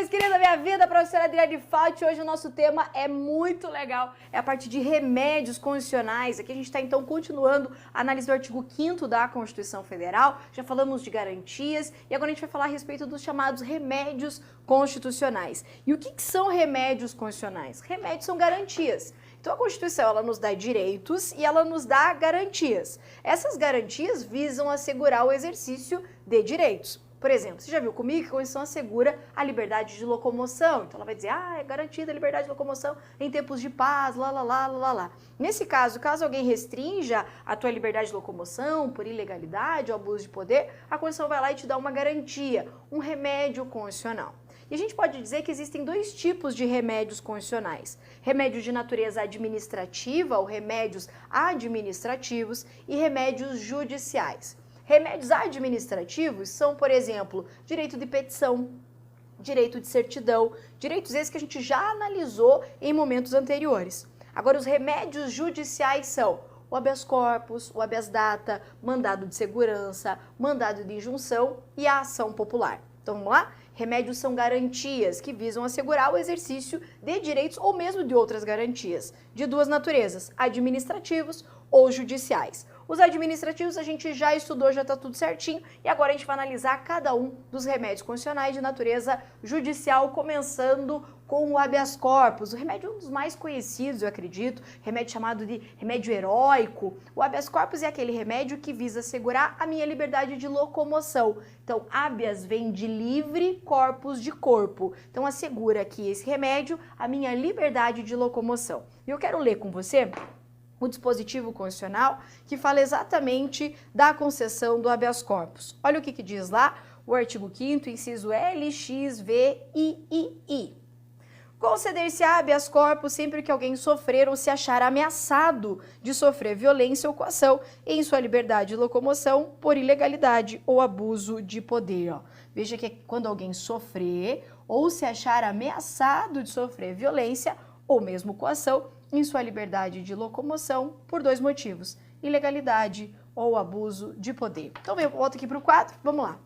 meus queridos da minha vida, professora Adriane Fauci. Hoje o nosso tema é muito legal, é a parte de remédios constitucionais. Aqui a gente está então continuando a análise do artigo 5º da Constituição Federal, já falamos de garantias e agora a gente vai falar a respeito dos chamados remédios constitucionais. E o que são remédios constitucionais? Remédios são garantias. Então a Constituição ela nos dá direitos e ela nos dá garantias. Essas garantias visam assegurar o exercício de direitos. Por exemplo, você já viu comigo que a Constituição assegura a liberdade de locomoção. Então ela vai dizer, é garantida a liberdade de locomoção em tempos de paz, lá. Nesse caso, caso alguém restrinja a tua liberdade de locomoção por ilegalidade ou abuso de poder, a Constituição vai lá e te dá uma garantia, um remédio constitucional. E a gente pode dizer que existem dois tipos de remédios constitucionais. Remédios de natureza administrativa ou remédios administrativos e remédios judiciais. Remédios administrativos são, por exemplo, direito de petição, direito de certidão, direitos esses que a gente já analisou em momentos anteriores. Agora, os remédios judiciais são o habeas corpus, o habeas data, mandado de segurança, mandado de injunção e a ação popular. Então, vamos lá? Remédios são garantias que visam assegurar o exercício de direitos ou mesmo de outras garantias, de duas naturezas, administrativos ou judiciais. Os administrativos a gente já estudou, já está tudo certinho, e agora a gente vai analisar cada um dos remédios constitucionais de natureza judicial, começando com o habeas corpus. O remédio é um dos mais conhecidos, eu acredito, remédio chamado de remédio heróico. O habeas corpus é aquele remédio que visa assegurar a minha liberdade de locomoção. Então, habeas vem de livre, corpus de corpo. Então, assegura aqui esse remédio a minha liberdade de locomoção. E eu quero ler com você o dispositivo constitucional que fala exatamente da concessão do habeas corpus. Olha o que diz lá, o artigo 5º, inciso L, X, V, I. Conceder-se-á habeas corpus sempre que alguém sofrer ou se achar ameaçado de sofrer violência ou coação em sua liberdade de locomoção por ilegalidade ou abuso de poder. Veja que é quando alguém sofrer ou se achar ameaçado de sofrer violência ou mesmo coação em sua liberdade de locomoção por dois motivos, ilegalidade ou abuso de poder. Então, volta aqui para o quadro, vamos lá.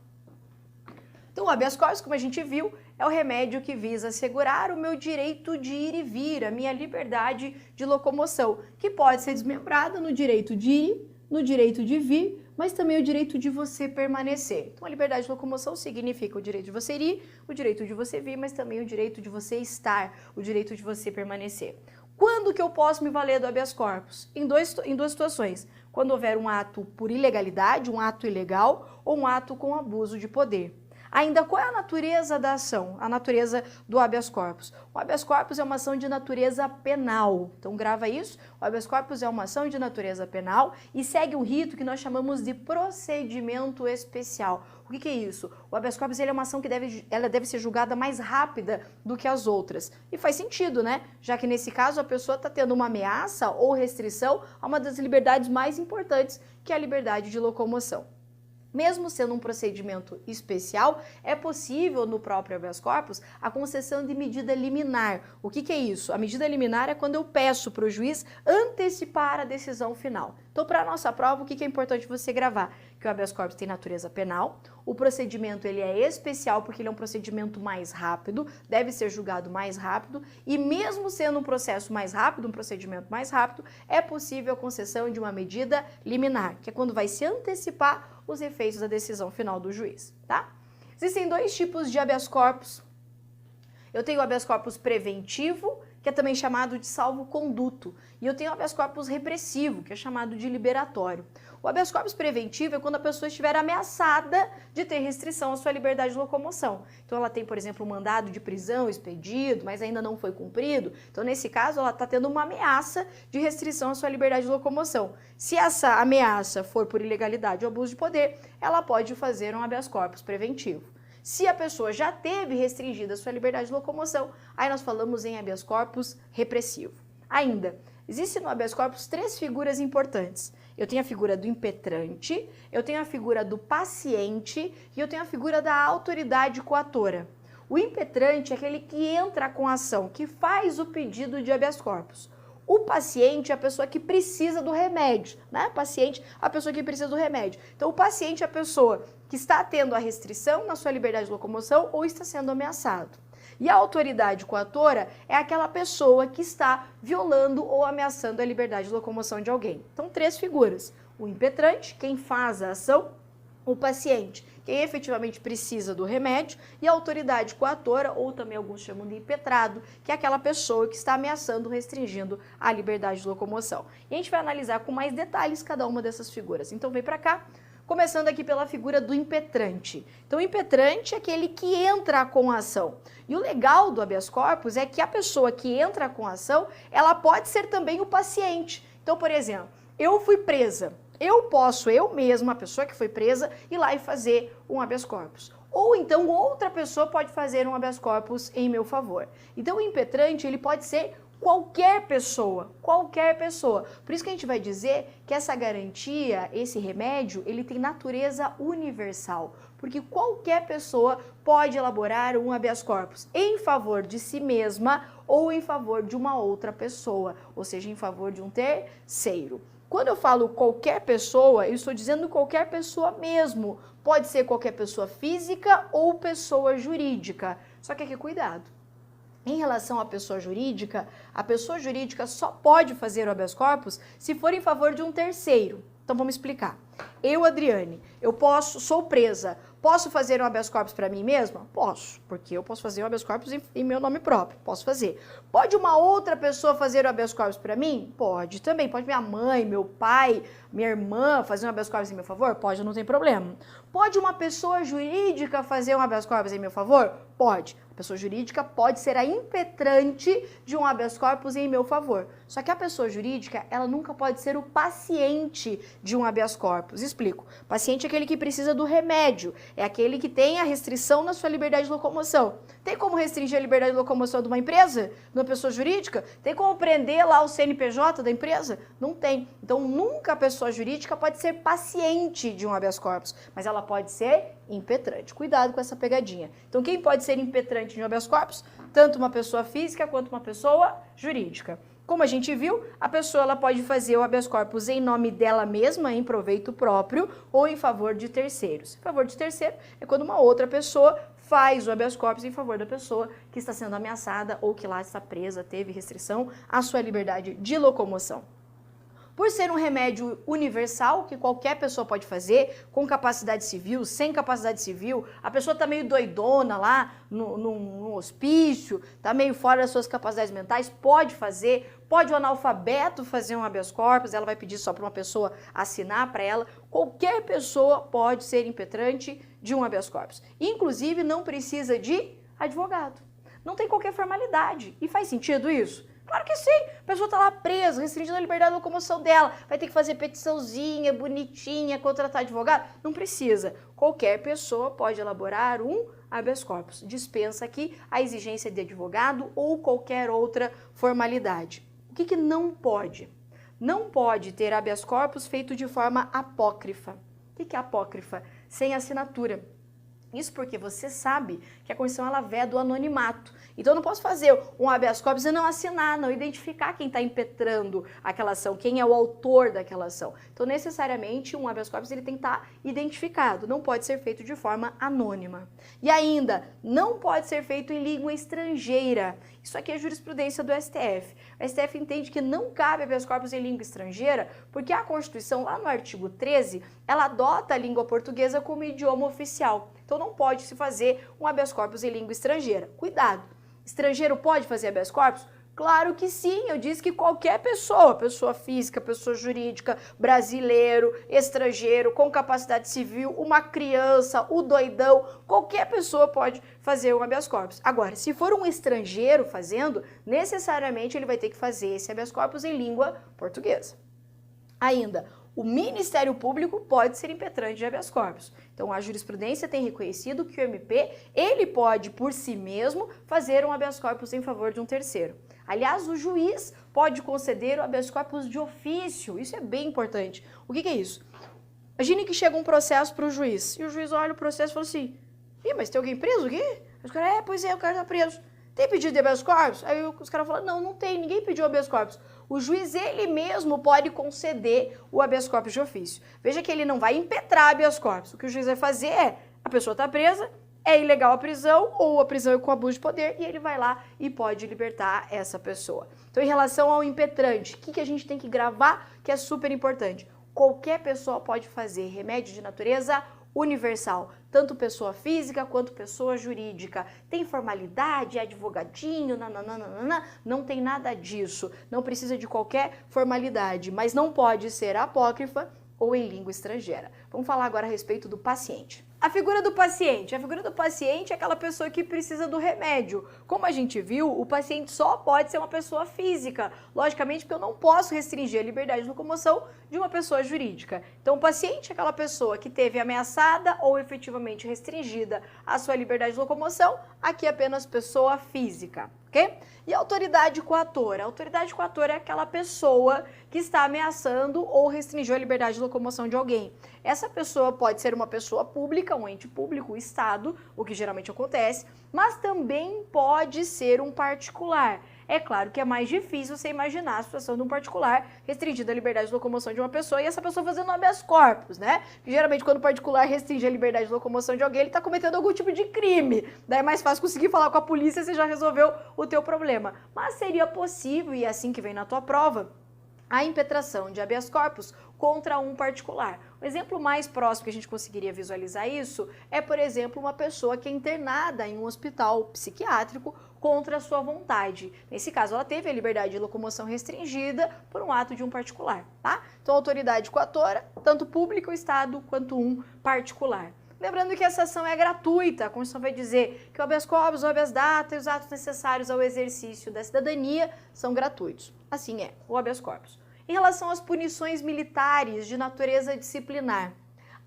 Então, o habeas corpus, como a gente viu, é o remédio que visa assegurar o meu direito de ir e vir, a minha liberdade de locomoção, que pode ser desmembrada no direito de ir, no direito de vir, mas também o direito de você permanecer. Então, a liberdade de locomoção significa o direito de você ir, o direito de você vir, mas também o direito de você estar, o direito de você permanecer. Quando que eu posso me valer do habeas corpus? Em duas situações. Quando houver um ato por ilegalidade, um ato ilegal, ou um ato com abuso de poder. Ainda, qual é a natureza da ação? A natureza do habeas corpus. O habeas corpus é uma ação de natureza penal. Então, grava isso. O habeas corpus é uma ação de natureza penal e segue um rito que nós chamamos de procedimento especial. O que é isso? O habeas corpus ele é uma ação que deve ser julgada mais rápida do que as outras. E faz sentido, né? Já que nesse caso a pessoa está tendo uma ameaça ou restrição a uma das liberdades mais importantes, que é a liberdade de locomoção. Mesmo sendo um procedimento especial, é possível no próprio habeas corpus a concessão de medida liminar. O que é isso? A medida liminar é quando eu peço para o juiz antecipar a decisão final. Então, para a nossa prova, o que é importante você gravar? Que o habeas corpus tem natureza penal, o procedimento ele é especial porque ele é um procedimento mais rápido, deve ser julgado mais rápido, e mesmo sendo um processo mais rápido, um procedimento mais rápido, é possível a concessão de uma medida liminar, que é quando vai se antecipar os efeitos da decisão final do juiz, tá? Existem dois tipos de habeas corpus. Eu tenho o habeas corpus preventivo, que é também chamado de salvo-conduto, e eu tenho o habeas corpus repressivo, que é chamado de liberatório. O habeas corpus preventivo é quando a pessoa estiver ameaçada de ter restrição à sua liberdade de locomoção. Então ela tem, por exemplo, um mandado de prisão expedido, mas ainda não foi cumprido. Então nesse caso ela está tendo uma ameaça de restrição à sua liberdade de locomoção. Se essa ameaça for por ilegalidade ou abuso de poder, ela pode fazer um habeas corpus preventivo. Se a pessoa já teve restringida a sua liberdade de locomoção, aí nós falamos em habeas corpus repressivo. Ainda, existem no habeas corpus três figuras importantes. Eu tenho a figura do impetrante, eu tenho a figura do paciente e eu tenho a figura da autoridade coatora. O impetrante é aquele que entra com a ação, que faz o pedido de habeas corpus. O paciente é a pessoa que precisa do remédio, né? Paciente, a pessoa que precisa do remédio. Então, o paciente é a pessoa que está tendo a restrição na sua liberdade de locomoção ou está sendo ameaçado. E a autoridade coatora é aquela pessoa que está violando ou ameaçando a liberdade de locomoção de alguém. Então, 3 figuras. O impetrante, quem faz a ação, o paciente, quem efetivamente precisa do remédio, e a autoridade coatora, ou também alguns chamam de impetrado, que é aquela pessoa que está ameaçando, restringindo a liberdade de locomoção. E a gente vai analisar com mais detalhes cada uma dessas figuras. Então vem para cá, começando aqui pela figura do impetrante. Então o impetrante é aquele que entra com a ação. E o legal do habeas corpus é que a pessoa que entra com a ação, ela pode ser também o paciente. Então, por exemplo, eu fui presa. Eu posso, eu mesma, a pessoa que foi presa, ir lá e fazer um habeas corpus. Ou então outra pessoa pode fazer um habeas corpus em meu favor. Então o impetrante, ele pode ser qualquer pessoa, qualquer pessoa. Por isso que a gente vai dizer que essa garantia, esse remédio, ele tem natureza universal. Porque qualquer pessoa pode elaborar um habeas corpus em favor de si mesma ou em favor de uma outra pessoa, ou seja, em favor de um terceiro. Quando eu falo qualquer pessoa, eu estou dizendo qualquer pessoa mesmo. Pode ser qualquer pessoa física ou pessoa jurídica. Só que aqui, cuidado. Em relação à pessoa jurídica, a pessoa jurídica só pode fazer o habeas corpus se for em favor de um terceiro. Então vamos explicar. Eu, Adriane, sou presa, posso fazer um habeas corpus para mim mesma? Posso, porque eu posso fazer um habeas corpus em meu nome próprio, posso fazer. Pode uma outra pessoa fazer o habeas corpus para mim? Pode também, pode minha mãe, meu pai, minha irmã fazer um habeas corpus em meu favor? Pode, não tem problema. Pode uma pessoa jurídica fazer um habeas corpus em meu favor? Pode. A pessoa jurídica pode ser a impetrante de um habeas corpus em meu favor. Só que a pessoa jurídica, ela nunca pode ser o paciente de um habeas corpus. Explico. O paciente é aquele que precisa do remédio, é aquele que tem a restrição na sua liberdade de locomoção. Tem como restringir a liberdade de locomoção de uma empresa? De uma pessoa jurídica? Tem como prender lá o CNPJ da empresa? Não tem. Então, nunca a pessoa jurídica pode ser paciente de um habeas corpus, mas ela pode ser impetrante. Cuidado com essa pegadinha. Então, quem pode ser impetrante de um habeas corpus? Tanto uma pessoa física quanto uma pessoa jurídica. Como a gente viu, a pessoa ela pode fazer o habeas corpus em nome dela mesma, em proveito próprio, ou em favor de terceiros. Em favor de terceiro é quando uma outra pessoa faz o habeas corpus em favor da pessoa que está sendo ameaçada ou que lá está presa, teve restrição à sua liberdade de locomoção. Por ser um remédio universal, que qualquer pessoa pode fazer, com capacidade civil, sem capacidade civil, a pessoa está meio doidona lá no hospício, está meio fora das suas capacidades mentais, pode fazer, pode o analfabeto fazer um habeas corpus, ela vai pedir só para uma pessoa assinar para ela, qualquer pessoa pode ser impetrante de um habeas corpus. Inclusive, não precisa de advogado, não tem qualquer formalidade. E faz sentido isso? Claro que sim, a pessoa está lá presa, restringindo a liberdade de locomoção dela, vai ter que fazer petiçãozinha, bonitinha, contratar advogado? Não precisa. Qualquer pessoa pode elaborar um habeas corpus. Dispensa aqui a exigência de advogado ou qualquer outra formalidade. O que não pode? Não pode ter habeas corpus feito de forma apócrifa. O que é apócrifa? Sem assinatura. Isso porque você sabe que a Constituição ela veda o anonimato. Então eu não posso fazer um habeas corpus e não assinar, não identificar quem está impetrando aquela ação, quem é o autor daquela ação. Então necessariamente um habeas corpus ele tem que estar identificado, não pode ser feito de forma anônima. E ainda, não pode ser feito em língua estrangeira. Isso aqui é jurisprudência do STF. O STF entende que não cabe habeas corpus em língua estrangeira porque a Constituição, lá no artigo 13, ela adota a língua portuguesa como idioma oficial. Então não pode se fazer um habeas corpus em língua estrangeira. Cuidado! Estrangeiro pode fazer habeas corpus? Claro que sim, eu disse que qualquer pessoa, pessoa física, pessoa jurídica, brasileiro, estrangeiro, com capacidade civil, uma criança, o doidão, qualquer pessoa pode fazer um habeas corpus. Agora, se for um estrangeiro fazendo, necessariamente ele vai ter que fazer esse habeas corpus em língua portuguesa. Ainda, o Ministério Público pode ser impetrante de habeas corpus. Então, a jurisprudência tem reconhecido que o MP, ele pode, por si mesmo, fazer um habeas corpus em favor de um terceiro. Aliás, o juiz pode conceder o habeas corpus de ofício. Isso é bem importante. O que é isso? Imagine que chega um processo para o juiz, e o juiz olha o processo e fala assim, ih, mas tem alguém preso aqui? Os caras, pois é, o cara está preso. Tem pedido de habeas corpus? Aí os caras falam, não tem, ninguém pediu habeas corpus. O juiz, ele mesmo pode conceder o habeas corpus de ofício. Veja que ele não vai impetrar habeas corpus. O que o juiz vai fazer é, a pessoa está presa, é ilegal a prisão ou a prisão é com abuso de poder e ele vai lá e pode libertar essa pessoa. Então, em relação ao impetrante, o que a gente tem que gravar que é super importante? Qualquer pessoa pode fazer remédio de natureza universal, tanto pessoa física quanto pessoa jurídica. Tem formalidade, é advogadinho, nananana, não tem nada disso. Não precisa de qualquer formalidade, mas não pode ser apócrifa ou em língua estrangeira. Vamos falar agora a respeito do paciente. A figura do paciente. A figura do paciente é aquela pessoa que precisa do remédio. Como a gente viu, o paciente só pode ser uma pessoa física. Logicamente, porque eu não posso restringir a liberdade de locomoção de uma pessoa jurídica. Então, o paciente é aquela pessoa que teve ameaçada ou efetivamente restringida a sua liberdade de locomoção. Aqui apenas pessoa física, ok? E a autoridade coatora? A autoridade coatora é aquela pessoa que está ameaçando ou restringiu a liberdade de locomoção de alguém. Essa pessoa pode ser uma pessoa pública, um ente público, o Estado, o que geralmente acontece, mas também pode ser um particular. É claro que é mais difícil você imaginar a situação de um particular restringindo a liberdade de locomoção de uma pessoa e essa pessoa fazendo habeas corpus, né? Porque geralmente quando o particular restringe a liberdade de locomoção de alguém, ele está cometendo algum tipo de crime. Daí é mais fácil conseguir falar com a polícia e você já resolveu o teu problema. Mas seria possível, e é assim que vem na tua prova, a impetração de habeas corpus contra um particular. O exemplo mais próximo que a gente conseguiria visualizar isso é, por exemplo, uma pessoa que é internada em um hospital psiquiátrico contra a sua vontade. Nesse caso, ela teve a liberdade de locomoção restringida por um ato de um particular, tá? Então, a autoridade coatora, tanto pública, o Estado, quanto um particular. Lembrando que essa ação é gratuita, a Constituição vai dizer que o habeas corpus, o habeas data e os atos necessários ao exercício da cidadania são gratuitos. Assim é, o habeas corpus. Em relação às punições militares de natureza disciplinar,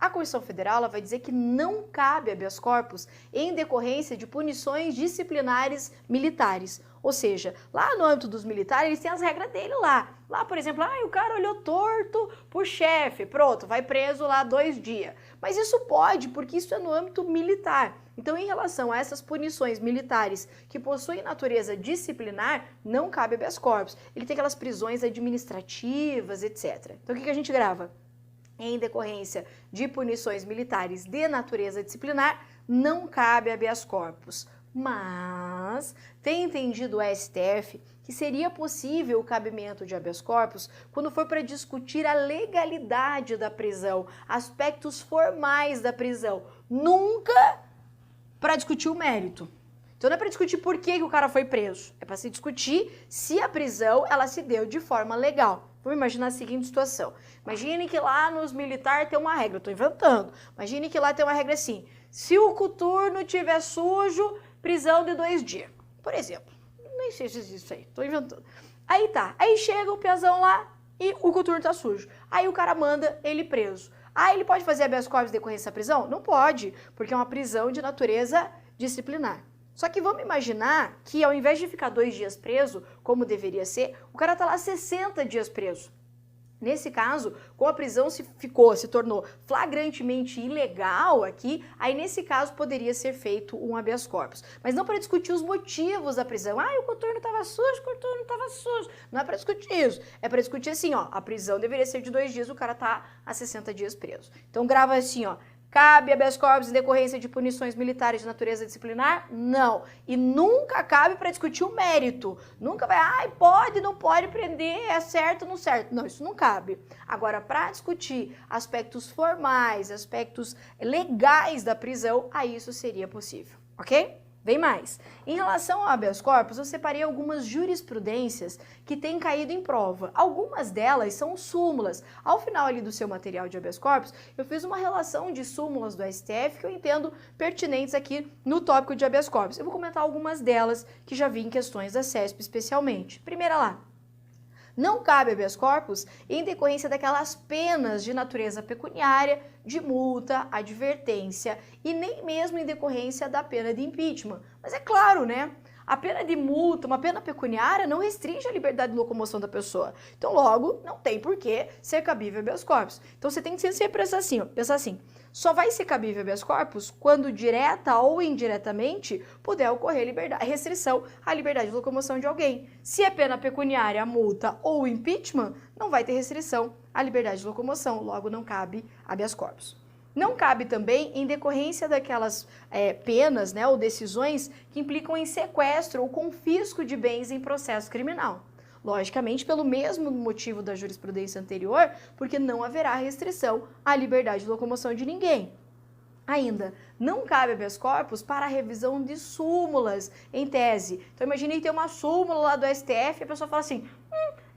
a Constituição Federal ela vai dizer que não cabe habeas corpus em decorrência de punições disciplinares militares. Ou seja, lá no âmbito dos militares, eles têm as regras dele lá. Lá, por exemplo, o cara olhou torto pro chefe, pronto, vai preso lá 2 dias. Mas isso pode, porque isso é no âmbito militar. Então, em relação a essas punições militares que possuem natureza disciplinar, não cabe habeas corpus. Ele tem aquelas prisões administrativas, etc. Então, o que a gente grava? Em decorrência de punições militares de natureza disciplinar, não cabe habeas corpus. Mas tem entendido o STF que seria possível o cabimento de habeas corpus quando for para discutir a legalidade da prisão, aspectos formais da prisão, nunca para discutir o mérito. Então não é para discutir por que o cara foi preso, é para se discutir se a prisão ela se deu de forma legal. Vamos imaginar a seguinte situação. Imagine que lá nos militares tem uma regra, eu estou inventando. Imagine que lá tem uma regra assim, se o coturno tiver sujo, prisão de 2 dias. Por exemplo, nem sei se existe isso aí, estou inventando. Aí tá, aí chega o peazão lá e o coturno tá sujo. Aí o cara manda ele preso. Ele pode fazer habeas corpus em decorrência da prisão? Não pode, porque é uma prisão de natureza disciplinar. Só que vamos imaginar que ao invés de ficar 2 dias preso, como deveria ser, o cara tá lá 60 dias preso. Nesse caso, como a prisão se tornou flagrantemente ilegal aqui, aí nesse caso poderia ser feito um habeas corpus. Mas não para discutir os motivos da prisão. O coturno estava sujo, o coturno estava sujo. Não é para discutir isso. É para discutir assim, a prisão deveria ser de 2 dias, o cara tá há 60 dias preso. Então grava assim, cabe habeas corpus em decorrência de punições militares de natureza disciplinar? Não. E nunca cabe para discutir o mérito. Nunca vai, pode, não pode prender, é certo, não certo. Não, isso não cabe. Agora, para discutir aspectos formais, aspectos legais da prisão, aí isso seria possível, ok? Vem mais. Em relação ao habeas corpus, eu separei algumas jurisprudências que têm caído em prova. Algumas delas são súmulas. Ao final ali do seu material de habeas corpus, eu fiz uma relação de súmulas do STF que eu entendo pertinentes aqui no tópico de habeas corpus. Eu vou comentar algumas delas que já vi em questões da CESP especialmente. Primeira lá. Não cabe habeas corpus em decorrência daquelas penas de natureza pecuniária, de multa, advertência e nem mesmo em decorrência da pena de impeachment. Mas é claro, né? A pena de multa, uma pena pecuniária, não restringe a liberdade de locomoção da pessoa. Então, logo, não tem por que ser cabível habeas corpus. Então, você tem que sempre pensar assim, só vai ser cabível habeas corpus quando direta ou indiretamente puder ocorrer restrição à liberdade de locomoção de alguém. Se é pena pecuniária, multa ou impeachment, não vai ter restrição à liberdade de locomoção, logo não cabe habeas corpus. Não cabe também em decorrência daquelas penas, né, ou decisões que implicam em sequestro ou confisco de bens em processo criminal. Logicamente, pelo mesmo motivo da jurisprudência anterior, porque não haverá restrição à liberdade de locomoção de ninguém. Ainda, não cabe habeas corpus para a revisão de súmulas, em tese. Então, imagine que tem uma súmula lá do STF e a pessoa fala assim,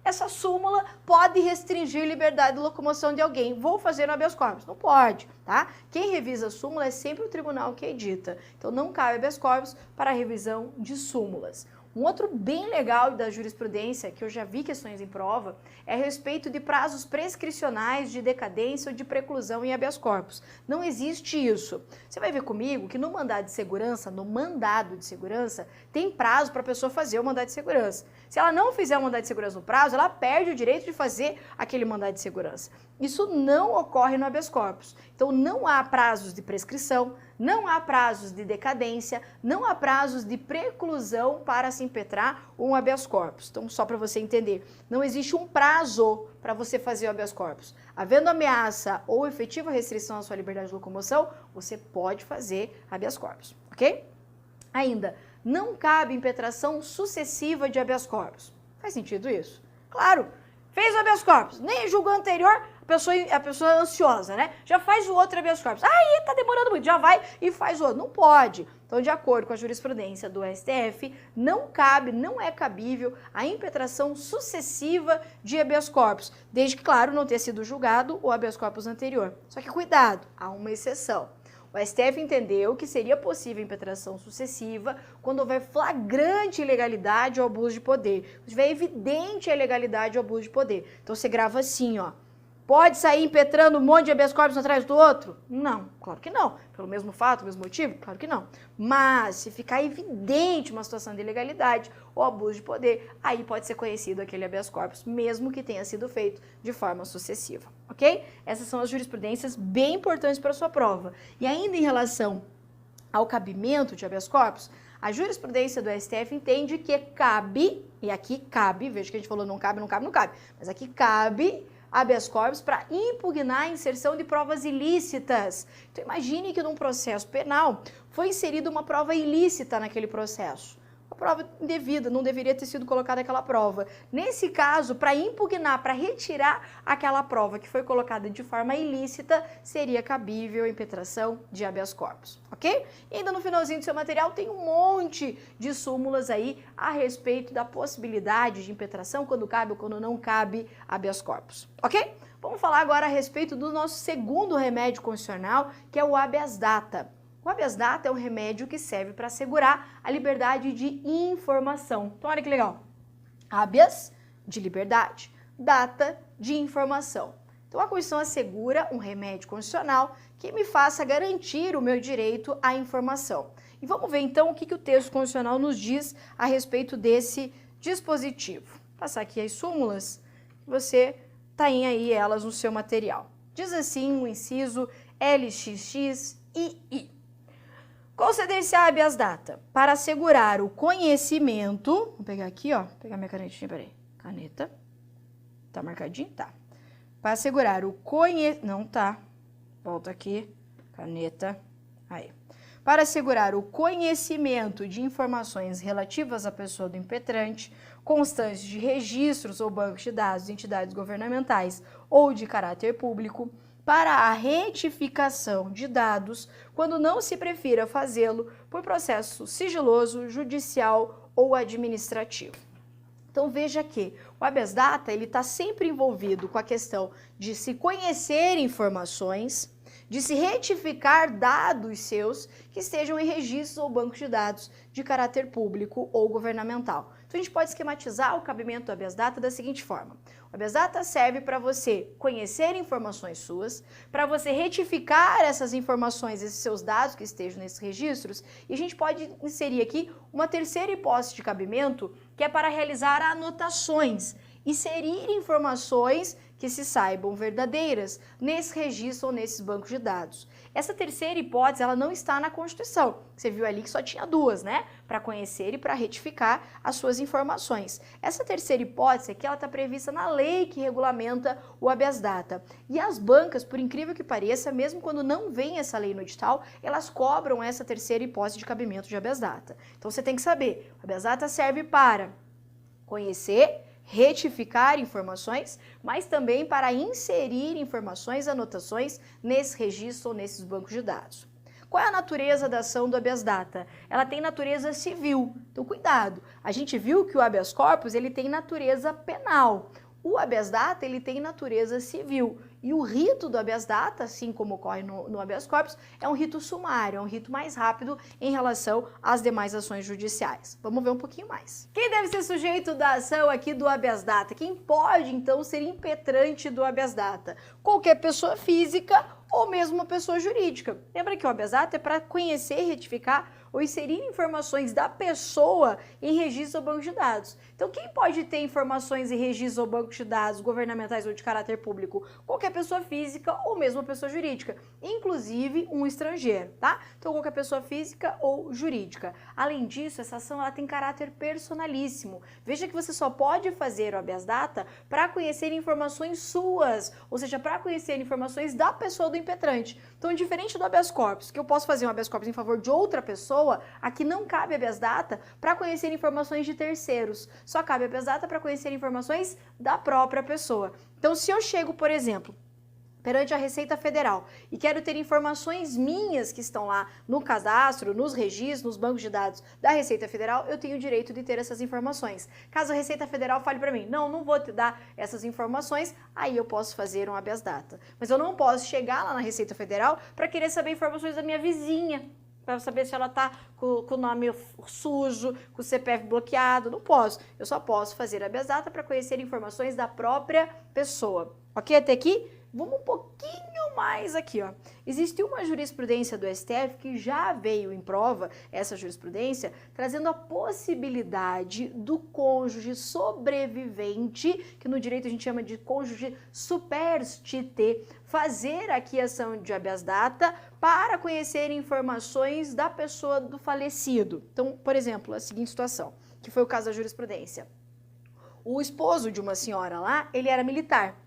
essa súmula pode restringir liberdade de locomoção de alguém, vou fazer no habeas corpus. Não pode, tá? Quem revisa a súmula é sempre o tribunal que edita. Então, não cabe habeas corpus para a revisão de súmulas. Um outro bem legal da jurisprudência, que eu já vi questões em prova, é a respeito de prazos prescricionais de decadência ou de preclusão em habeas corpus. Não existe isso. Você vai ver comigo que no mandado de segurança, tem prazo para a pessoa fazer o mandado de segurança. Se ela não fizer o mandado de segurança no prazo, ela perde o direito de fazer aquele mandado de segurança. Isso não ocorre no habeas corpus. Então não há prazos de prescrição, não há prazos de decadência, não há prazos de preclusão para se impetrar um habeas corpus. Então, só para você entender, não existe um prazo para você fazer o habeas corpus. Havendo ameaça ou efetiva restrição à sua liberdade de locomoção, você pode fazer habeas corpus, ok? Ainda, não cabe impetração sucessiva de habeas corpus. Faz sentido isso? Claro! Fez o habeas corpus, nem julgou anterior, a pessoa é ansiosa, né? Já faz o outro habeas corpus. Aí tá demorando muito, já vai e faz o outro. Não pode. Então, de acordo com a jurisprudência do STF, não é cabível a impetração sucessiva de habeas corpus, desde que, claro, não tenha sido julgado o habeas corpus anterior. Só que cuidado, há uma exceção. O STF entendeu que seria possível impetração sucessiva quando houver flagrante ilegalidade ou abuso de poder. Quando tiver evidente a ilegalidade ou abuso de poder. Então você grava assim, ó. Pode sair impetrando um monte de habeas corpus atrás do outro? Não, claro que não. Pelo mesmo fato, mesmo motivo? Claro que não. Mas se ficar evidente uma situação de ilegalidade ou abuso de poder, aí pode ser conhecido aquele habeas corpus, mesmo que tenha sido feito de forma sucessiva, ok? Essas são as jurisprudências bem importantes para a sua prova. E ainda em relação ao cabimento de habeas corpus, a jurisprudência do STF entende que cabe, e aqui cabe, veja que a gente falou não cabe, mas aqui cabe habeas corpus para impugnar a inserção de provas ilícitas. Então imagine que num processo penal foi inserida uma prova ilícita naquele processo. Uma prova indevida, não deveria ter sido colocada aquela prova. Nesse caso, para impugnar, para retirar aquela prova que foi colocada de forma ilícita, seria cabível a impetração de habeas corpus, ok? E ainda no finalzinho do seu material tem um monte de súmulas aí a respeito da possibilidade de impetração, quando cabe ou quando não cabe habeas corpus, ok? Vamos falar agora a respeito do nosso segundo remédio constitucional, que é o habeas data. O habeas data é um remédio que serve para assegurar a liberdade de informação. Então, olha que legal. Habeas, de liberdade. Data, de informação. Então, a Constituição assegura um remédio constitucional que me faça garantir o meu direito à informação. E vamos ver, então, o que o texto constitucional nos diz a respeito desse dispositivo. Vou passar aqui as súmulas, você tem aí elas no seu material. Diz assim o inciso LXXII. Conceder-se-á habeas data para assegurar o conhecimento. Vou pegar aqui, ó. Vou pegar minha canetinha, peraí. Caneta. Tá marcadinho? Tá. Para assegurar o conhecimento. Não tá. Volta aqui. Caneta. Aí. Para assegurar o conhecimento de informações relativas à pessoa do impetrante, constantes de registros ou bancos de dados de entidades governamentais ou de caráter público, para a retificação de dados, quando não se prefira fazê-lo por processo sigiloso, judicial ou administrativo. Então veja que o habeas data ele está sempre envolvido com a questão de se conhecer informações, de se retificar dados seus que estejam em registros ou bancos de dados de caráter público ou governamental. Então a gente pode esquematizar o cabimento do habeas data da seguinte forma. O habeas data serve para você conhecer informações suas, para você retificar essas informações, esses seus dados que estejam nesses registros, e a gente pode inserir aqui uma terceira hipótese de cabimento, que é para realizar anotações. inserir informações que se saibam verdadeiras nesse registro ou nesses bancos de dados. Essa terceira hipótese, ela não está na Constituição. Você viu ali que só tinha duas, né? Para conhecer e para retificar as suas informações. Essa terceira hipótese aqui, ela está prevista na lei que regulamenta o habeas data. E as bancas, por incrível que pareça, mesmo quando não vem essa lei no edital, elas cobram essa terceira hipótese de cabimento de habeas data. Então você tem que saber, o habeas data serve para conhecer, retificar informações, mas também para inserir informações, anotações nesse registro ou nesses bancos de dados. Qual é a natureza da ação do habeas data? Ela tem natureza civil, então cuidado. A gente viu que o habeas corpus ele tem natureza penal. O habeas data ele tem natureza civil e o rito do habeas data, assim como ocorre no habeas corpus, é um rito sumário, é um rito mais rápido em relação às demais ações judiciais. Vamos ver um pouquinho mais. Quem deve ser sujeito da ação aqui do habeas data? Quem pode, então, ser impetrante do habeas data? Qualquer pessoa física ou mesmo uma pessoa jurídica. Lembra que o habeas data é para conhecer, retificar ou inserir informações da pessoa em registro ou banco de dados. Então, quem pode ter informações em registro ou banco de dados governamentais ou de caráter público? Qualquer pessoa física ou mesmo uma pessoa jurídica, inclusive um estrangeiro, tá? Então, qualquer pessoa física ou jurídica. Além disso, essa ação ela tem caráter personalíssimo. Veja que você só pode fazer o habeas data para conhecer informações suas, ou seja, para conhecer informações da pessoa do impetrante. Então, diferente do habeas corpus, que eu posso fazer um habeas corpus em favor de outra pessoa, aqui não cabe habeas data para conhecer informações de terceiros, só cabe habeas data para conhecer informações da própria pessoa. Então, se eu chego, por exemplo, perante a Receita Federal e quero ter informações minhas que estão lá no cadastro, nos registros, nos bancos de dados da Receita Federal, eu tenho o direito de ter essas informações. Caso a Receita Federal fale para mim, não vou te dar essas informações, aí eu posso fazer um habeas data. Mas eu não posso chegar lá na Receita Federal para querer saber informações da minha vizinha, para saber se ela está com o nome sujo, com o CPF bloqueado, não posso. Eu só posso fazer habeas data para conhecer informações da própria pessoa. Ok até aqui? Vamos um pouquinho mais aqui, ó. Existe uma jurisprudência do STF que já veio em prova, essa jurisprudência, trazendo a possibilidade do cônjuge sobrevivente, que no direito a gente chama de cônjuge superstite, fazer aqui a ação de habeas data para conhecer informações da pessoa do falecido. Então, por exemplo, a seguinte situação, que foi o caso da jurisprudência. O esposo de uma senhora lá, ele era militar.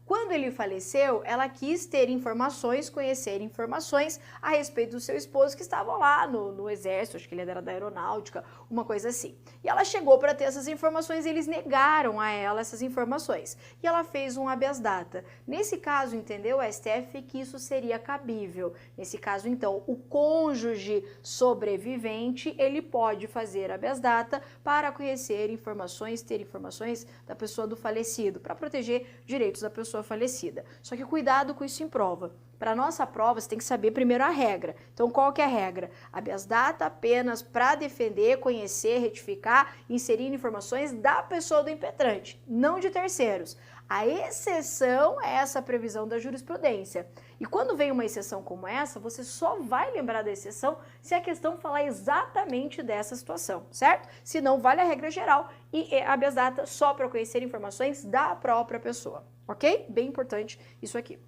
Quando ele faleceu, ela quis ter informações, conhecer informações a respeito do seu esposo que estavam lá no exército, acho que ele era da aeronáutica, uma coisa assim. E ela chegou para ter essas informações e eles negaram a ela essas informações. E ela fez um habeas data. Nesse caso, entendeu, a STF que isso seria cabível. Nesse caso, então, o cônjuge sobrevivente, ele pode fazer habeas data para conhecer informações, ter informações da pessoa do falecido, para proteger direitos da pessoa falecida. Só que cuidado com isso em prova. Para nossa prova, você tem que saber primeiro a regra. Então, qual que é a regra? Habeas data apenas para defender, conhecer, retificar, inserir informações da pessoa do impetrante, não de terceiros. A exceção é essa previsão da jurisprudência. E quando vem uma exceção como essa, você só vai lembrar da exceção se a questão falar exatamente dessa situação, certo? Se não, vale a regra geral e habeas data só para conhecer informações da própria pessoa, ok? Bem importante isso aqui.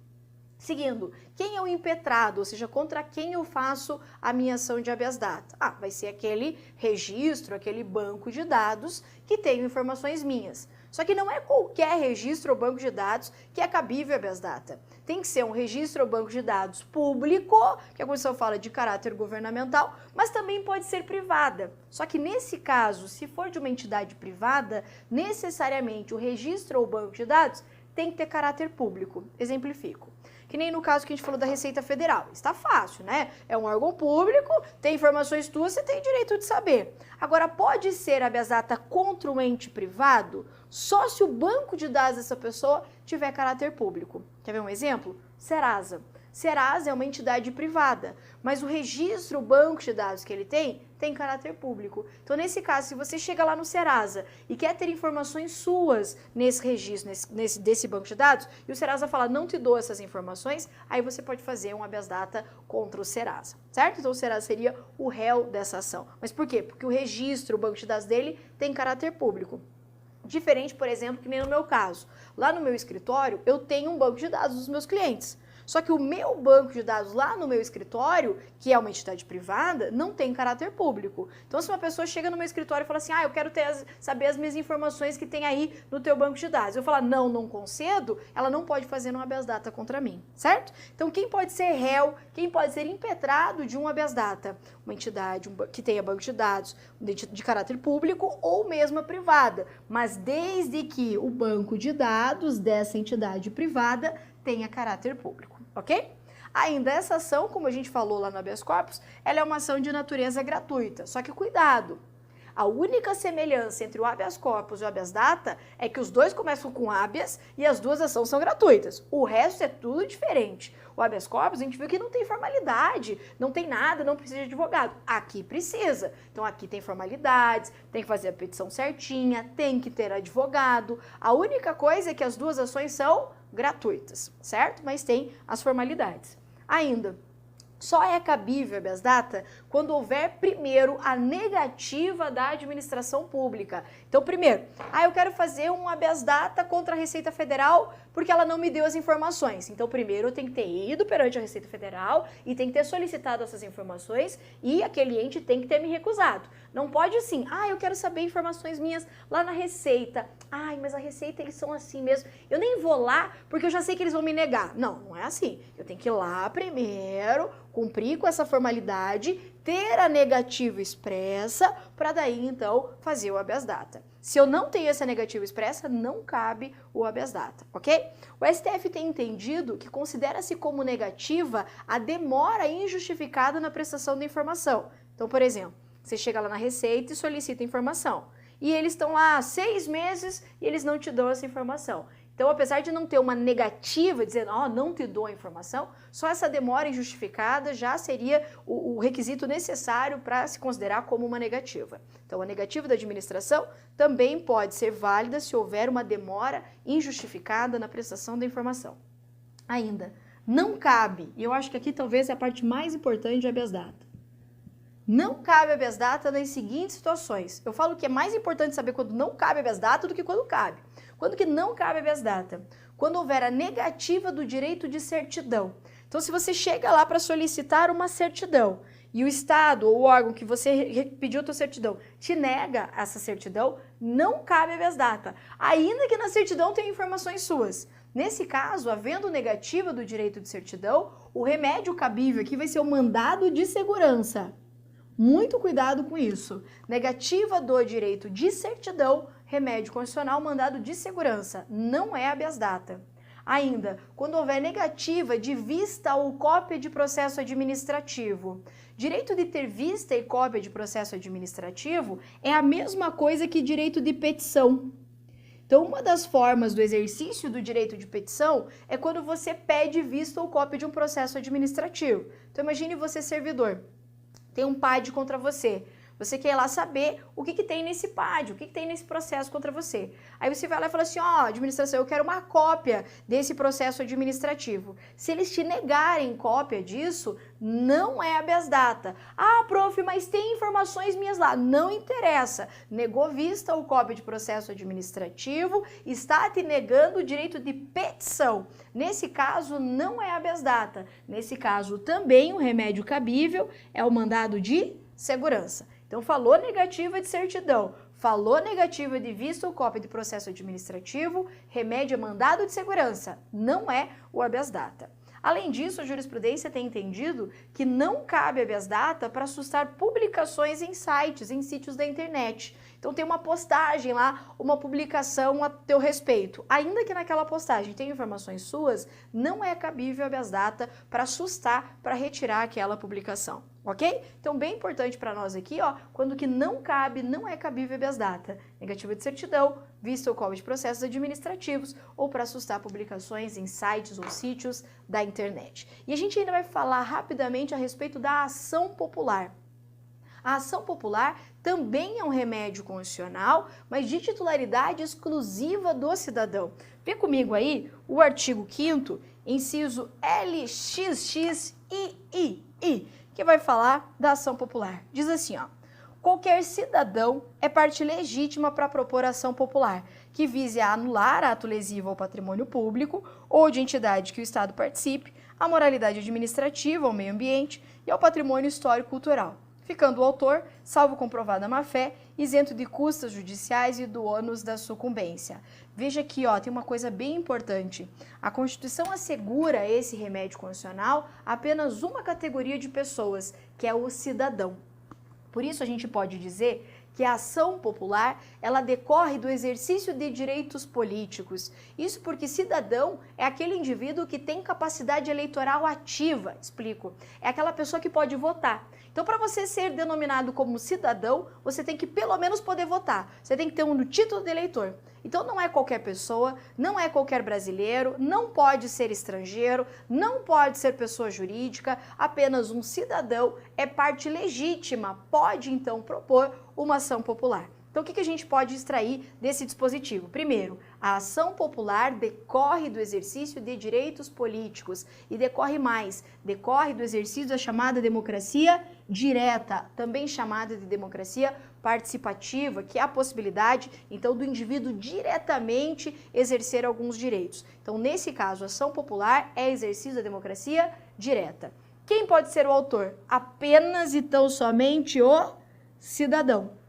Seguindo, quem é o impetrado, ou seja, contra quem eu faço a minha ação de habeas data? Vai ser aquele registro, aquele banco de dados que tem informações minhas. Só que não é qualquer registro ou banco de dados que é cabível habeas data. Tem que ser um registro ou banco de dados público, que a Constituição fala de caráter governamental, mas também pode ser privada. Só que nesse caso, se for de uma entidade privada, necessariamente o registro ou banco de dados tem que ter caráter público. Exemplifico. Que nem no caso que a gente falou da Receita Federal. Está fácil, né? É um órgão público, tem informações tuas, você tem direito de saber. Agora, pode ser habeas data contra um ente privado só se o banco de dados dessa pessoa tiver caráter público. Quer ver um exemplo? Serasa. Serasa é uma entidade privada, mas o registro, o banco de dados que ele tem caráter público. Então, nesse caso, se você chega lá no Serasa e quer ter informações suas nesse registro, desse banco de dados, e o Serasa fala, não te dou essas informações, aí você pode fazer um habeas data contra o Serasa, certo? Então, o Serasa seria o réu dessa ação. Mas por quê? Porque o registro, o banco de dados dele tem caráter público. Diferente, por exemplo, que nem no meu caso. Lá no meu escritório, eu tenho um banco de dados dos meus clientes. Só que o meu banco de dados lá no meu escritório, que é uma entidade privada, não tem caráter público. Então, se uma pessoa chega no meu escritório e fala assim, eu quero saber as minhas informações que tem aí no teu banco de dados. Eu falar, não concedo, ela não pode fazer um habeas data contra mim, certo? Então, quem pode ser réu, quem pode ser impetrado de um habeas data? Uma entidade que tenha banco de dados de caráter público ou mesmo a privada, mas desde que o banco de dados dessa entidade privada tenha caráter público, ok? Ainda essa ação, como a gente falou lá no habeas corpus, ela é uma ação de natureza gratuita, só que cuidado, a única semelhança entre o habeas corpus e o habeas data é que os dois começam com habeas e as duas ações são gratuitas, o resto é tudo diferente. O habeas corpus a gente viu que não tem formalidade, não tem nada, não precisa de advogado. Aqui precisa. Então aqui tem formalidades, tem que fazer a petição certinha, tem que ter advogado. A única coisa é que as duas ações são gratuitas, certo? Mas tem as formalidades. Ainda, só é cabível habeas data quando houver primeiro a negativa da administração pública. Então, primeiro, eu quero fazer um habeas data contra a Receita Federal porque ela não me deu as informações. Então, primeiro eu tenho que ter ido perante a Receita Federal e tem que ter solicitado essas informações e aquele ente tem que ter me recusado. Não pode assim, eu quero saber informações minhas lá na Receita. Mas a Receita eles são assim mesmo. Eu nem vou lá porque eu já sei que eles vão me negar. Não é assim. Eu tenho que ir lá primeiro, cumprir com essa formalidade, ter a negativa expressa, para daí então fazer o habeas data. Se eu não tenho essa negativa expressa, não cabe o habeas data, ok? O STF tem entendido que considera-se como negativa a demora injustificada na prestação da informação. Então, por exemplo, você chega lá na Receita e solicita informação. E eles estão lá 6 meses e eles não te dão essa informação. Então, apesar de não ter uma negativa dizendo, não te dou a informação, só essa demora injustificada já seria o requisito necessário para se considerar como uma negativa. Então, a negativa da administração também pode ser válida se houver uma demora injustificada na prestação da informação. Ainda, não cabe, e eu acho que aqui talvez é a parte mais importante de habeas data, não cabe habeas data nas seguintes situações. Eu falo que é mais importante saber quando não cabe habeas data do que quando cabe. Quando que não cabe habeas data? Quando houver a negativa do direito de certidão. Então, se você chega lá para solicitar uma certidão e o Estado ou o órgão que você pediu a tua certidão te nega essa certidão, não cabe habeas data. Ainda que na certidão tenha informações suas. Nesse caso, havendo negativa do direito de certidão, o remédio cabível aqui vai ser o mandado de segurança. Muito cuidado com isso. Negativa do direito de certidão, remédio constitucional, mandado de segurança. Não é habeas data. Ainda, quando houver negativa de vista ou cópia de processo administrativo. Direito de ter vista e cópia de processo administrativo é a mesma coisa que direito de petição. Então, uma das formas do exercício do direito de petição é quando você pede vista ou cópia de um processo administrativo. Então, imagine você servidor. Tem um PAD contra você. Você quer ir lá saber o que tem nesse PAD, o que tem nesse processo contra você. Aí você vai lá e fala assim, administração, eu quero uma cópia desse processo administrativo. Se eles te negarem cópia disso, não é habeas data. Prof, mas tem informações minhas lá. Não interessa. Negou vista ou cópia de processo administrativo, está te negando o direito de petição. Nesse caso, não é habeas data. Nesse caso, também o remédio cabível é o mandado de segurança. Então, falou negativa de certidão, falou negativa de vista ou cópia de processo administrativo, remédio é mandado de segurança, não é o habeas data. Além disso, a jurisprudência tem entendido que não cabe habeas data para sustar publicações em sites, em sítios da internet. Então tem uma postagem lá, uma publicação a teu respeito. Ainda que naquela postagem tenha informações suas, não é cabível habeas data para sustar, para retirar aquela publicação, ok? Então bem importante para nós aqui, quando que não cabe, não é cabível habeas data. Negativa de certidão, vista ou cópia de processos administrativos ou para sustar publicações em sites ou sítios da internet. E a gente ainda vai falar rapidamente a respeito da ação popular. A ação popular também é um remédio constitucional, mas de titularidade exclusiva do cidadão. Vê comigo aí o artigo 5º, inciso LXXII, que vai falar da ação popular. Diz assim, qualquer cidadão é parte legítima para propor ação popular, que vise a anular ato lesivo ao patrimônio público ou de entidade que o Estado participe, à moralidade administrativa, ao meio ambiente e ao patrimônio histórico-cultural, ficando o autor, salvo comprovada má-fé, isento de custas judiciais e do ônus da sucumbência. Veja aqui, ó, tem uma coisa bem importante. A Constituição assegura esse remédio constitucional a apenas uma categoria de pessoas, que é o cidadão. Por isso a gente pode dizer que a ação popular, ela decorre do exercício de direitos políticos. Isso porque cidadão é aquele indivíduo que tem capacidade eleitoral ativa, explico. É aquela pessoa que pode votar. Então, para você ser denominado como cidadão, você tem que pelo menos poder votar. Você tem que ter um título de eleitor. Então, não é qualquer pessoa, não é qualquer brasileiro, não pode ser estrangeiro, não pode ser pessoa jurídica, apenas um cidadão é parte legítima, pode então propor uma ação popular. Então, o que a gente pode extrair desse dispositivo? Primeiro, a ação popular decorre do exercício de direitos políticos e decorre do exercício da chamada democracia direta, também chamada de democracia participativa, que é a possibilidade, então, do indivíduo diretamente exercer alguns direitos. Então, nesse caso, a ação popular é exercício da democracia direta. Quem pode ser o autor? Apenas e tão somente o cidadão.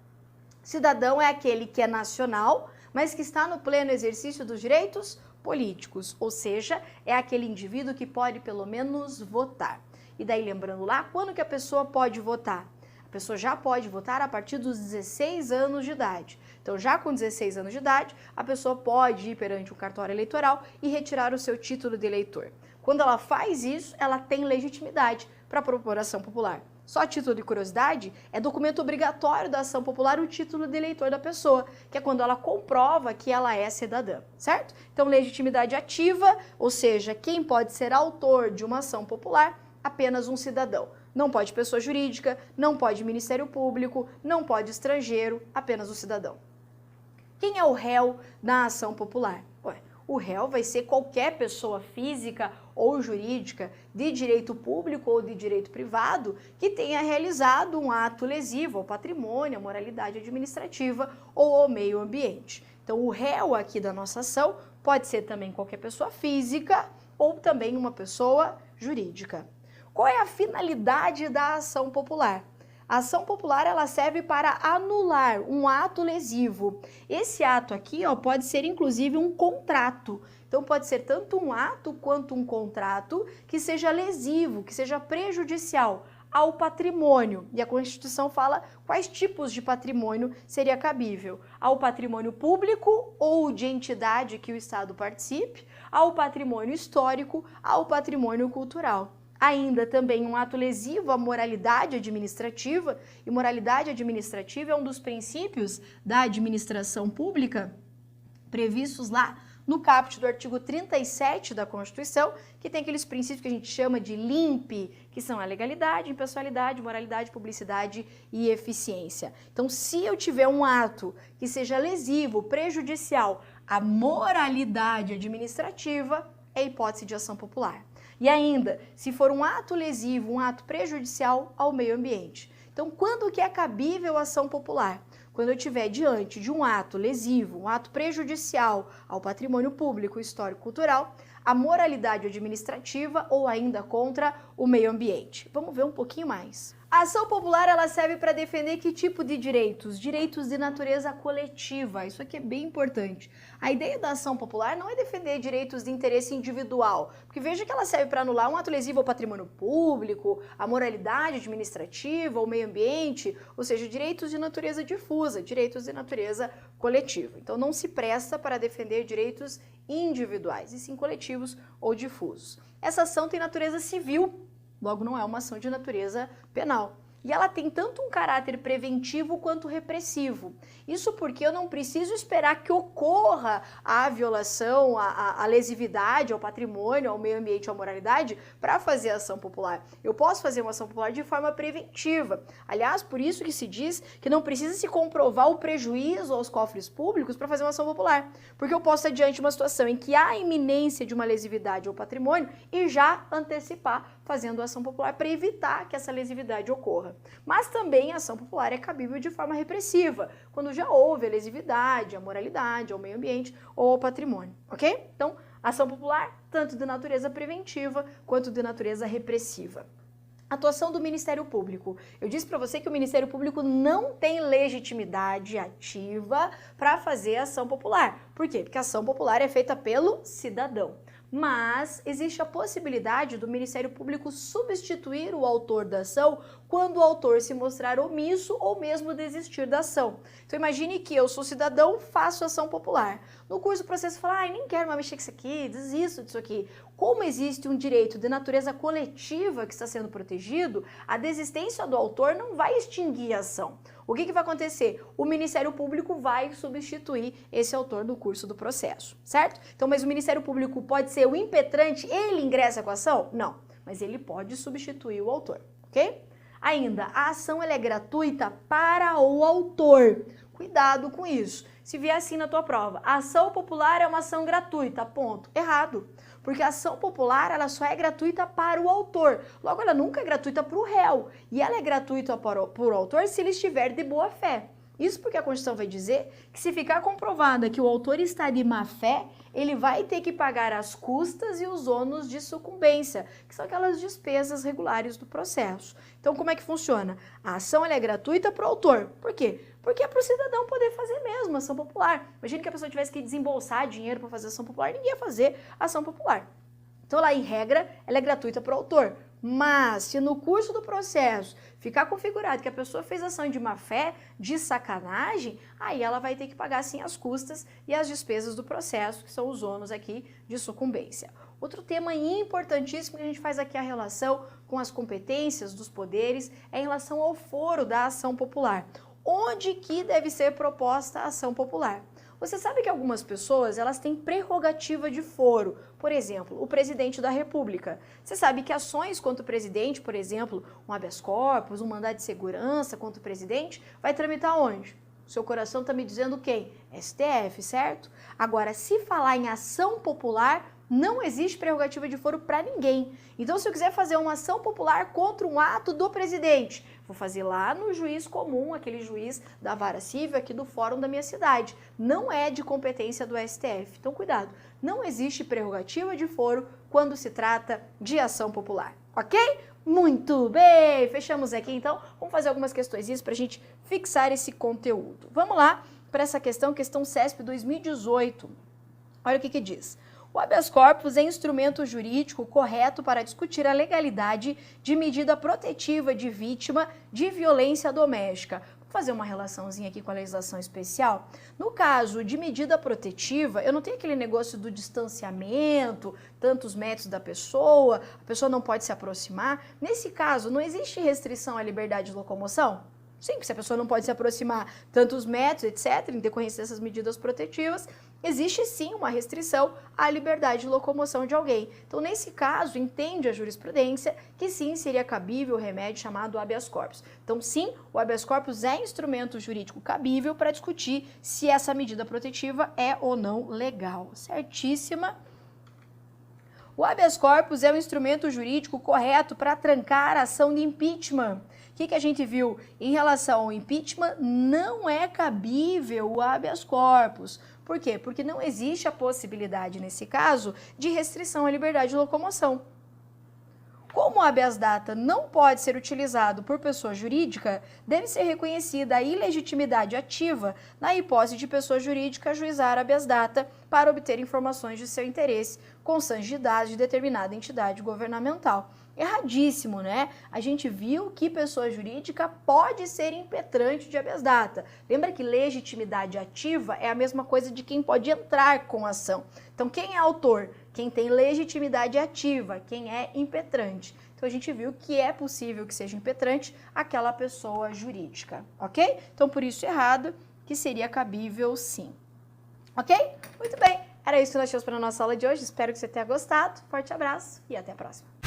Cidadão é aquele que é nacional, mas que está no pleno exercício dos direitos políticos, ou seja, é aquele indivíduo que pode pelo menos votar. E daí, lembrando lá, quando que a pessoa pode votar? A pessoa já pode votar a partir dos 16 anos de idade. Então, já com 16 anos de idade, a pessoa pode ir perante um cartório eleitoral e retirar o seu título de eleitor. Quando ela faz isso, ela tem legitimidade para propor ação popular. Só a título de curiosidade, é documento obrigatório da ação popular o título de eleitor da pessoa, que é quando ela comprova que ela é cidadã, certo? Então, legitimidade ativa, ou seja, quem pode ser autor de uma ação popular? Apenas um cidadão. Não pode pessoa jurídica, não pode Ministério Público, não pode estrangeiro, apenas o cidadão. Quem é o réu na ação popular? O réu vai ser qualquer pessoa física ou jurídica de direito público ou de direito privado que tenha realizado um ato lesivo ao patrimônio, à moralidade administrativa ou ao meio ambiente. Então, o réu aqui da nossa ação pode ser também qualquer pessoa física ou também uma pessoa jurídica. Qual é a finalidade da ação popular? A ação popular, ela serve para anular um ato lesivo. Esse ato aqui, ó, pode ser inclusive um contrato. Então, pode ser tanto um ato quanto um contrato que seja lesivo, que seja prejudicial ao patrimônio. E a Constituição fala quais tipos de patrimônio seria cabível. Ao patrimônio público ou de entidade que o Estado participe, ao patrimônio histórico, ao patrimônio cultural. Ainda também um ato lesivo à moralidade administrativa, e moralidade administrativa é um dos princípios da administração pública previstos lá no caput do artigo 37 da Constituição, que tem aqueles princípios que a gente chama de LIMP, que são a legalidade, impessoalidade, moralidade, publicidade e eficiência. Então, se eu tiver um ato que seja lesivo, prejudicial à moralidade administrativa, é hipótese de ação popular. E ainda, se for um ato lesivo, um ato prejudicial ao meio ambiente. Então, quando que é cabível a ação popular? Quando eu estiver diante de um ato lesivo, um ato prejudicial ao patrimônio público, histórico, cultural, à moralidade administrativa ou ainda contra o meio ambiente. Vamos ver um pouquinho mais. A ação popular, ela serve para defender que tipo de direitos? Direitos de natureza coletiva. Isso aqui é bem importante. A ideia da ação popular não é defender direitos de interesse individual, porque veja que ela serve para anular um ato lesivo ao patrimônio público, a moralidade administrativa, ao meio ambiente, ou seja, direitos de natureza difusa, direitos de natureza coletiva. Então, não se presta para defender direitos individuais, e sim coletivos ou difusos. Essa ação tem natureza civil, logo não é uma ação de natureza penal. E ela tem tanto um caráter preventivo quanto repressivo. Isso porque eu não preciso esperar que ocorra a violação, a lesividade ao patrimônio, ao meio ambiente, à moralidade, para fazer a ação popular. Eu posso fazer uma ação popular de forma preventiva. Aliás, por isso que se diz que não precisa se comprovar o prejuízo aos cofres públicos para fazer uma ação popular. Porque eu posso estar diante de uma situação em que há iminência de uma lesividade ao patrimônio e já antecipar fazendo ação popular para evitar que essa lesividade ocorra. Mas também a ação popular é cabível de forma repressiva, quando já houve a lesividade, a moralidade, ao meio ambiente ou ao patrimônio, ok? Então, ação popular, tanto de natureza preventiva quanto de natureza repressiva. Atuação do Ministério Público. Eu disse para você que o Ministério Público não tem legitimidade ativa para fazer ação popular. Por quê? Porque a ação popular é feita pelo cidadão. Mas existe a possibilidade do Ministério Público substituir o autor da ação quando o autor se mostrar omisso ou mesmo desistir da ação. Então imagine que eu sou cidadão, faço ação popular. No curso do processo fala, nem quero mais mexer com isso aqui, desisto disso aqui. Como existe um direito de natureza coletiva que está sendo protegido, a desistência do autor não vai extinguir a ação. O que vai acontecer? O Ministério Público vai substituir esse autor do curso do processo, certo? Então, mas o Ministério Público pode ser o impetrante, ele ingressa com a ação? Não, mas ele pode substituir o autor, ok? Ainda, a ação ela é gratuita para o autor. Cuidado com isso. Se vier assim na tua prova, a ação popular é uma ação gratuita, ponto. Errado. Porque a ação popular ela só é gratuita para o autor. Logo, ela nunca é gratuita para o réu. E ela é gratuita para o autor se ele estiver de boa fé. Isso porque a Constituição vai dizer que se ficar comprovada que o autor está de má fé, ele vai ter que pagar as custas e os ônus de sucumbência, que são aquelas despesas regulares do processo. Então, como é que funciona? A ação ela é gratuita para o autor. Por quê? Porque é para o cidadão poder fazer mesmo ação popular. Imagina que a pessoa tivesse que desembolsar dinheiro para fazer ação popular, ninguém ia fazer ação popular. Então, lá em regra, ela é gratuita para o autor. Mas, se no curso do processo ficar configurado que a pessoa fez ação de má fé, de sacanagem, aí ela vai ter que pagar sim as custas e as despesas do processo, que são os ônus aqui de sucumbência. Outro tema importantíssimo que a gente faz aqui a relação com as competências dos poderes é em relação ao foro da ação popular. Onde que deve ser proposta a ação popular? Você sabe que algumas pessoas elas têm prerrogativa de foro, por exemplo, o presidente da República. Você sabe que ações contra o presidente, por exemplo, um habeas corpus, um mandado de segurança contra o presidente, vai tramitar onde? O seu coração está me dizendo quem? STF, certo? Agora, se falar em ação popular, não existe prerrogativa de foro para ninguém. Então, se eu quiser fazer uma ação popular contra um ato do presidente, vou fazer lá no juiz comum, aquele juiz da vara civil aqui do fórum da minha cidade. Não é de competência do STF. Então, cuidado. Não existe prerrogativa de foro quando se trata de ação popular. Ok? Muito bem! Fechamos aqui, então. Vamos fazer algumas questões para a gente fixar esse conteúdo. Vamos lá para essa questão CESP 2018. Olha o que diz. O habeas corpus é instrumento jurídico correto para discutir a legalidade de medida protetiva de vítima de violência doméstica. Vou fazer uma relaçãozinha aqui com a legislação especial. No caso de medida protetiva, eu não tenho aquele negócio do distanciamento, tantos metros da pessoa, a pessoa não pode se aproximar. Nesse caso, não existe restrição à liberdade de locomoção? Sim, porque se a pessoa não pode se aproximar tantos metros, etc., em decorrência dessas medidas protetivas, existe sim uma restrição à liberdade de locomoção de alguém. Então, nesse caso, entende a jurisprudência que sim seria cabível o remédio chamado habeas corpus. Então, sim, o habeas corpus é instrumento jurídico cabível para discutir se essa medida protetiva é ou não legal. Certíssima. O habeas corpus é um instrumento jurídico correto para trancar a ação de impeachment. O que a gente viu em relação ao impeachment? Não é cabível o habeas corpus. Por quê? Porque não existe a possibilidade, nesse caso, de restrição à liberdade de locomoção. Como o habeas data não pode ser utilizado por pessoa jurídica, deve ser reconhecida a ilegitimidade ativa na hipótese de pessoa jurídica ajuizar habeas data para obter informações de seu interesse, constantes de dados de determinada entidade governamental. Erradíssimo, né? A gente viu que pessoa jurídica pode ser impetrante de habeas data. Lembra que legitimidade ativa é a mesma coisa de quem pode entrar com a ação. Então, quem é autor? Quem tem legitimidade ativa, quem é impetrante. Então, a gente viu que é possível que seja impetrante aquela pessoa jurídica, ok? Então, por isso, errado, que seria cabível sim. Ok? Muito bem. Era isso que nós tínhamos para a nossa aula de hoje. Espero que você tenha gostado. Forte abraço e até a próxima.